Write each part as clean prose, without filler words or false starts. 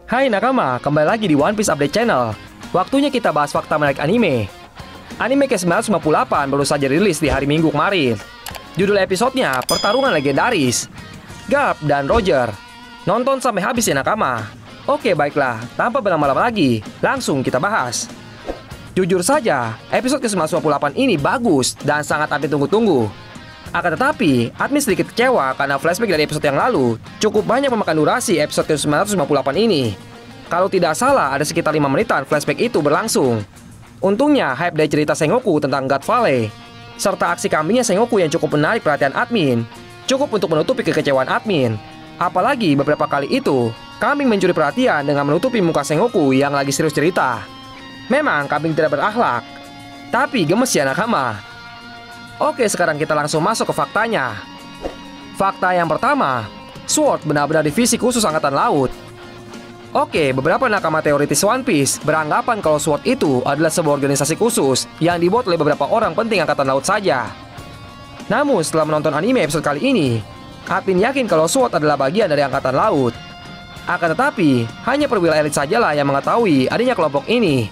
Hai nakama, kembali lagi di One Piece Update Channel. Waktunya kita bahas fakta menarik anime. Anime ke-958 baru saja rilis di hari Minggu kemarin. Judul episodenya Pertarungan Legendaris. Garp dan Roger. Nonton sampai habis ya nakama. Oke baiklah, tanpa berlama-lama lagi, langsung kita bahas. Jujur saja, episode ke-958 ini bagus dan sangat admin tunggu-tunggu. Akan tetapi, admin sedikit kecewa karena flashback dari episode yang lalu cukup banyak memakan durasi episode ke-958 ini. Kalau tidak salah, ada sekitar 5 menitan flashback itu berlangsung. Untungnya, hype dari cerita Sengoku tentang God Valley serta aksi kambingnya Sengoku yang cukup menarik perhatian admin cukup untuk menutupi kekecewaan admin. Apalagi beberapa kali itu, kambing mencuri perhatian dengan menutupi muka Sengoku yang lagi serius cerita. Memang kambing tidak berakhlak, tapi gemes ya nakama. Oke, sekarang kita langsung masuk ke faktanya. Fakta yang pertama, Sword benar-benar divisi khusus Angkatan Laut. Oke, beberapa nakama teoritis One Piece beranggapan kalau Sword itu adalah sebuah organisasi khusus yang dibuat oleh beberapa orang penting Angkatan Laut saja. Namun setelah menonton anime episode kali ini, admin yakin kalau Sword adalah bagian dari Angkatan Laut. Akan tetapi, hanya perwira elit sajalah yang mengetahui adanya kelompok ini.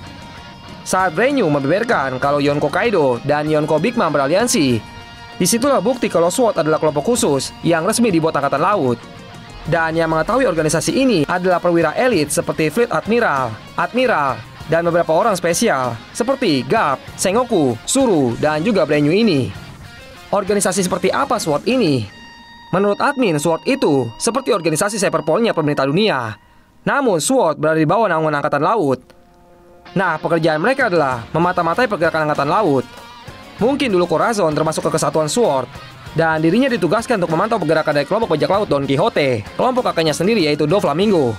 Saat Brand New membeberkan kalau Yonko Kaido dan Yonko Big Mom beraliansi, disitulah bukti kalau SWORD adalah kelompok khusus yang resmi dibuat Angkatan Laut. Dan yang mengetahui organisasi ini adalah perwira elit seperti Fleet Admiral, dan beberapa orang spesial seperti Garp, Sengoku, Suru, dan juga Brand New ini. Organisasi seperti apa SWORD ini? Menurut admin, SWORD itu seperti organisasi cyberpolnya pemerintah dunia. Namun SWORD berada di bawah naungan Angkatan Laut. Nah, pekerjaan mereka adalah memata-matai pergerakan Angkatan Laut. Mungkin dulu Corazon termasuk ke kesatuan SWORD, dan dirinya ditugaskan untuk memantau pergerakan dari kelompok bajak laut Don Quixote, kelompok kakaknya sendiri yaitu Doflamingo.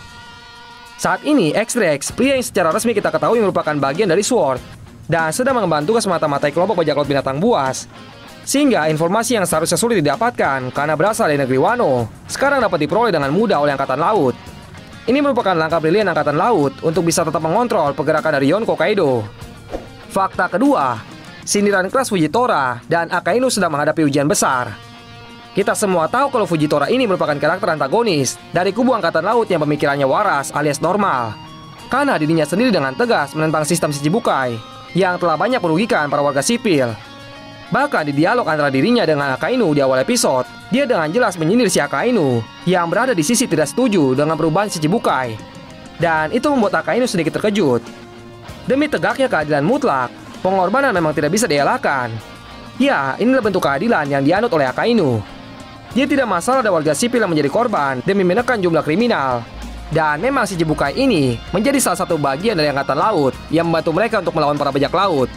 Saat ini, X-Rex, pria yang secara resmi kita ketahui merupakan bagian dari SWORD, dan sedang mengemban tugas memata-matai kelompok bajak laut binatang buas. Sehingga informasi yang seharusnya sulit didapatkan karena berasal dari negeri Wano, sekarang dapat diperoleh dengan mudah oleh Angkatan Laut. Ini merupakan langkah brilian Angkatan Laut untuk bisa tetap mengontrol pergerakan dari Yonko Kaido. Fakta kedua, sindiran keras Fujitora dan Akainu sedang menghadapi ujian besar. Kita semua tahu kalau Fujitora ini merupakan karakter antagonis dari kubu Angkatan Laut yang pemikirannya waras alias normal. Karena dirinya sendiri dengan tegas menentang sistem Shichibukai yang telah banyak merugikan para warga sipil. Bahkan di dialog antara dirinya dengan Akainu di awal episode, dia dengan jelas menyindir si Akainu yang berada di sisi tidak setuju dengan perubahan Shichibukai. Dan itu membuat Akainu sedikit terkejut. Demi tegaknya keadilan mutlak, pengorbanan memang tidak bisa dielakkan. Ya, inilah bentuk keadilan yang dianut oleh Akainu. Dia tidak masalah ada warga sipil yang menjadi korban demi menekan jumlah kriminal. Dan memang Shichibukai ini menjadi salah satu bagian dari Angkatan Laut yang membantu mereka untuk melawan para bajak laut.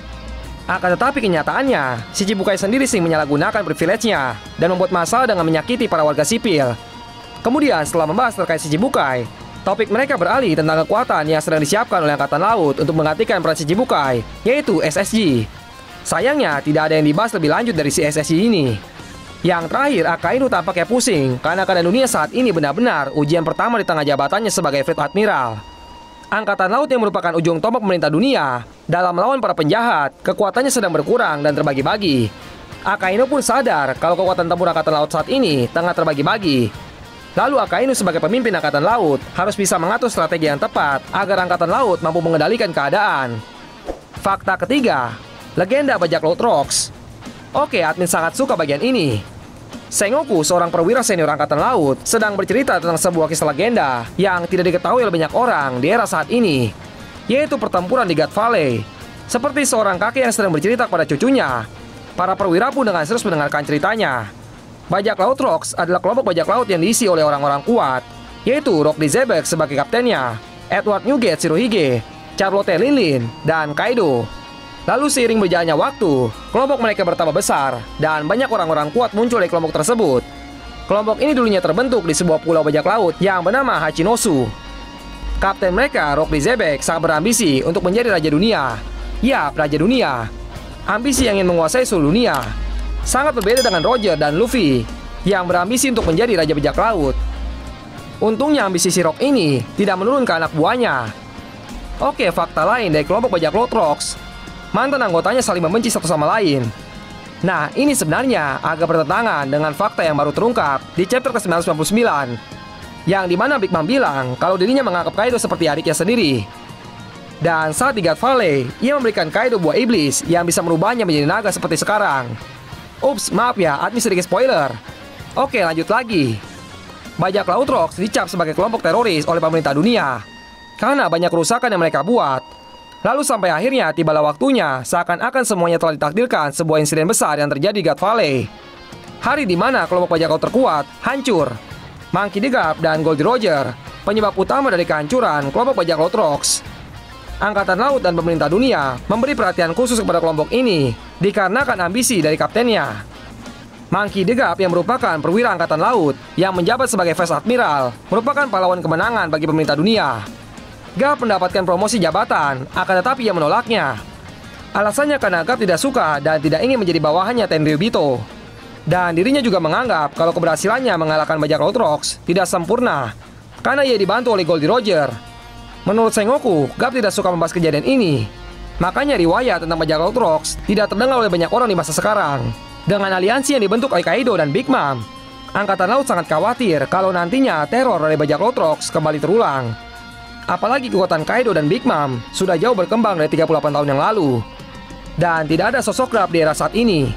Akan tetapi kenyataannya, Shichibukai sendiri sering menyalahgunakan privilege-nya dan membuat masalah dengan menyakiti para warga sipil. Kemudian setelah membahas terkait Shichibukai, topik mereka beralih tentang kekuatan yang sedang disiapkan oleh Angkatan Laut untuk menggantikan peran Shichibukai, yaitu SSG. Sayangnya tidak ada yang dibahas lebih lanjut dari si SSG ini. Yang terakhir, Akainu tampaknya pusing karena keadaan dunia saat ini benar-benar ujian pertama di tengah jabatannya sebagai Fleet Admiral. Angkatan Laut yang merupakan ujung tombak pemerintah dunia dalam melawan para penjahat, kekuatannya sedang berkurang dan terbagi-bagi. Akainu pun sadar kalau kekuatan tempur Angkatan Laut saat ini tengah terbagi-bagi. Lalu Akainu sebagai pemimpin Angkatan Laut harus bisa mengatur strategi yang tepat agar Angkatan Laut mampu mengendalikan keadaan. Fakta ketiga, legenda bajak laut Rocks. Oke, admin sangat suka bagian ini. Sengoku, seorang perwira senior Angkatan Laut, sedang bercerita tentang sebuah kisah legenda yang tidak diketahui oleh banyak orang di era saat ini, yaitu pertempuran di God Valley. Seperti seorang kakek yang sedang bercerita kepada cucunya, para perwira pun dengan serius mendengarkan ceritanya. Bajak laut Rocks adalah kelompok bajak laut yang diisi oleh orang-orang kuat, yaitu Rock D. Zebek sebagai kaptennya, Edward Newgate Shirohige, Charlotte Lin, dan Kaido. Lalu seiring berjalannya waktu, kelompok mereka bertambah besar dan banyak orang-orang kuat muncul dari kelompok tersebut. Kelompok ini dulunya terbentuk di sebuah pulau bajak laut yang bernama Hachinosu. Kapten mereka, Rock D. Zebek, sangat berambisi untuk menjadi raja dunia. Ya, raja dunia. Ambisi yang ingin menguasai seluruh dunia. Sangat berbeda dengan Roger dan Luffy yang berambisi untuk menjadi raja bajak laut. Untungnya ambisi si Rock ini tidak menurun ke anak buahnya. Oke, fakta lain dari kelompok bajak laut Rocks. Mantan anggotanya saling membenci satu sama lain. Nah, ini sebenarnya agak bertentangan dengan fakta yang baru terungkap di chapter ke-999. yang dimana Big Mom bilang kalau dirinya menganggap Kaido seperti adiknya sendiri. Dan saat di God Valley, ia memberikan Kaido buah iblis yang bisa merubahnya menjadi naga seperti sekarang. Ups, maaf ya, admin sedikit spoiler. Oke, lanjut lagi. Bajak laut Rocks dicap sebagai kelompok teroris oleh pemerintah dunia karena banyak kerusakan yang mereka buat. Lalu sampai akhirnya tibalah waktunya, seakan-akan semuanya telah ditakdirkan sebuah insiden besar yang terjadi di God Valley. Hari di mana kelompok bajak laut terkuat hancur. Monkey D. Garp dan Goldie Roger penyebab utama dari kehancuran kelompok bajak laut Rocks. Angkatan Laut dan pemerintah dunia memberi perhatian khusus kepada kelompok ini dikarenakan ambisi dari kaptennya. Monkey D. Garp yang merupakan perwira Angkatan Laut yang menjabat sebagai Vice Admiral merupakan pahlawan kemenangan bagi pemerintah dunia. Garp mendapatkan promosi jabatan, akan tetapi ia menolaknya. Alasannya karena Garp tidak suka dan tidak ingin menjadi bawahannya Tenryubito. Dan dirinya juga menganggap kalau keberhasilannya mengalahkan bajak laut Rocks tidak sempurna karena ia dibantu oleh Goldie Roger. Menurut Sengoku, Garp tidak suka membahas kejadian ini. Makanya riwayat tentang bajak laut Rocks tidak terdengar oleh banyak orang di masa sekarang. Dengan aliansi yang dibentuk oleh Kaido dan Big Mom, Angkatan Laut sangat khawatir kalau nantinya teror dari bajak laut Rocks kembali terulang. Apalagi kekuatan Kaido dan Big Mom sudah jauh berkembang dari 38 tahun yang lalu. Dan tidak ada sosok Garp di era saat ini.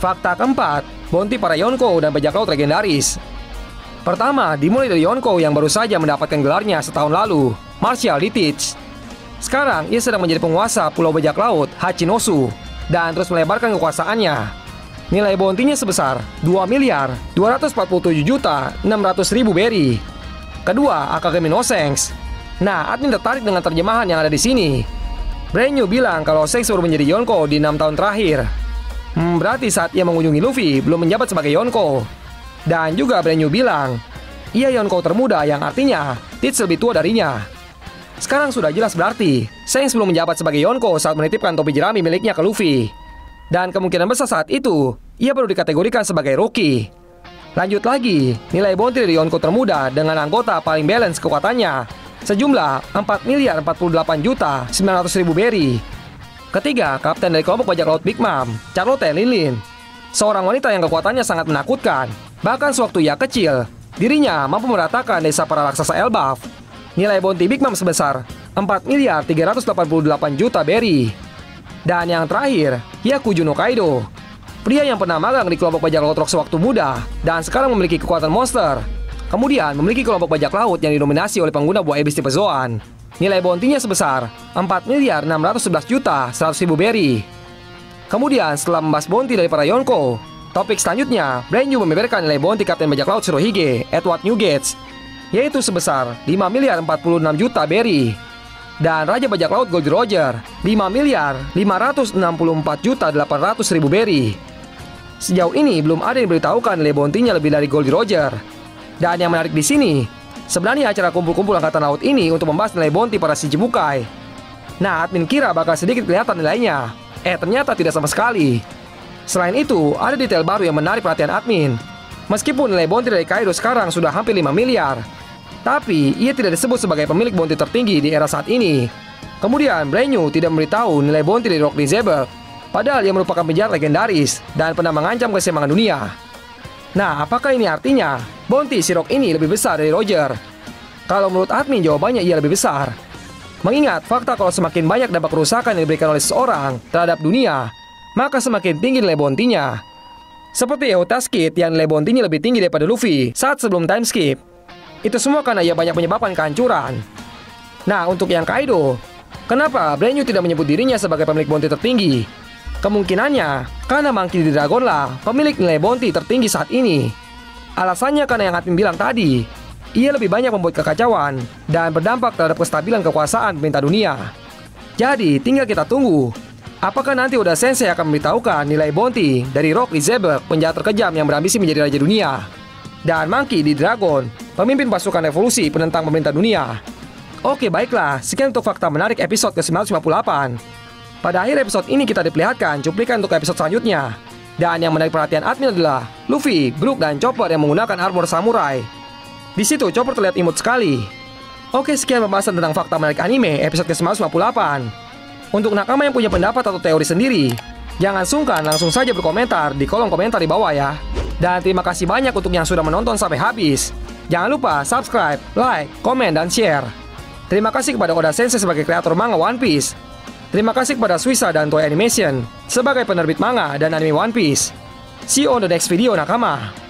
Fakta keempat, bounty para Yonko dan bajak laut legendaris. Pertama, dimulai dari Yonko yang baru saja mendapatkan gelarnya setahun lalu, Martial Litige. Sekarang, ia sedang menjadi penguasa pulau bajak laut Hachinosu dan terus melebarkan kekuasaannya. Nilai bounty-nya sebesar 2.247.600.000 berry. Kedua, Akagami no Sengs. Nah, admin tertarik dengan terjemahan yang ada di sini. Brand New bilang kalau Sengs baru menjadi Yonko di 6 tahun terakhir. Berarti saat ia mengunjungi Luffy belum menjabat sebagai Yonko. Dan juga Brand New bilang ia Yonko termuda yang artinya Tits lebih tua darinya. Sekarang sudah jelas berarti Sengs belum menjabat sebagai Yonko saat menitipkan topi jerami miliknya ke Luffy. Dan kemungkinan besar saat itu ia baru dikategorikan sebagai rookie. Lanjut lagi, nilai bounty dari Yonko termuda dengan anggota paling balance kekuatannya sejumlah 4.048.900.000 berry. Ketiga, kapten dari kelompok bajak laut Big Mom, Charlotte Linlin. Seorang wanita yang kekuatannya sangat menakutkan. Bahkan sewaktu ia kecil, dirinya mampu meratakan desa para raksasa Elbaf. Nilai bounty Big Mom sebesar 4.388.000.000 berry. Dan yang terakhir, Hyakuju no Kaido. Pria yang pernah magang di kelompok bajak laut Rocks sewaktu muda dan sekarang memiliki kekuatan monster. Kemudian memiliki kelompok bajak laut yang didominasi oleh pengguna buah iblis tipe Zoan. Nilai bounty-nya sebesar 4.611.100.000 berry. Kemudian setelah membahas bounty dari para Yonko, topik selanjutnya, Brand New membeberkan nilai bounty Kapten Bajak Laut Shirohige, Edward Newgates, yaitu sebesar 5.046.000.000 berry. Dan Raja Bajak Laut Goldie Roger, 5.564.800.000 berry. Sejauh ini belum ada yang diberitahukan nilai bounty-nya lebih dari Goldie Roger. Dan yang menarik di sini, sebenarnya acara kumpul-kumpul Angkatan Laut ini untuk membahas nilai bounty para Shichibukai. Nah, admin kira bakal sedikit kelihatan nilainya. Ternyata tidak sama sekali. Selain itu, ada detail baru yang menarik perhatian admin. Meskipun nilai bounty dari Kaido sekarang sudah hampir 5 miliar, tapi ia tidak disebut sebagai pemilik bounty tertinggi di era saat ini. Kemudian, Brand New tidak memberitahu nilai bounty dari Rock Lee Zebel, padahal ia merupakan penjahat legendaris dan pernah mengancam keseimbangan dunia. Nah, apakah ini artinya bounty si Rock ini lebih besar dari Roger? Kalau menurut admin, jawabannya ia lebih besar. Mengingat fakta kalau semakin banyak dampak kerusakan yang diberikan oleh seseorang terhadap dunia, maka semakin tinggi nilai bounty-nya. Seperti Eota's Kid yang nilai bounty-nya lebih tinggi daripada Luffy saat sebelum time skip. Itu semua karena ia banyak menyebabkan kehancuran. Nah, untuk yang Kaido, kenapa Brand New tidak menyebut dirinya sebagai pemilik bounty tertinggi? Kemungkinannya karena Monkey D. Dragon lah pemilik nilai bounty tertinggi saat ini. Alasannya karena yang admin bilang tadi, ia lebih banyak membuat kekacauan dan berdampak terhadap kestabilan kekuasaan pemerintah dunia. Jadi, tinggal kita tunggu. Apakah nanti Oda Sensei akan memberitahukan nilai bounty dari Rock Lee Zebel, penjahat terkejam yang berambisi menjadi raja dunia, dan Monkey D. Dragon, pemimpin pasukan revolusi penentang pemerintah dunia. Oke, baiklah. Sekian untuk fakta menarik episode ke-958. Pada akhir episode ini kita diperlihatkan cuplikan untuk episode selanjutnya. Dan yang menarik perhatian admin adalah Luffy, Brook, dan Chopper yang menggunakan armor samurai. Di situ Chopper terlihat imut sekali. Oke, sekian pembahasan tentang fakta menarik anime episode ke-958. Untuk nakama yang punya pendapat atau teori sendiri, jangan sungkan langsung saja berkomentar di kolom komentar di bawah ya. Dan terima kasih banyak untuk yang sudah menonton sampai habis. Jangan lupa subscribe, like, komen, dan share. Terima kasih kepada Oda Sensei sebagai kreator manga One Piece. Terima kasih kepada Suisa dan Toei Animation sebagai penerbit manga dan anime One Piece. See you on the next video, nakama.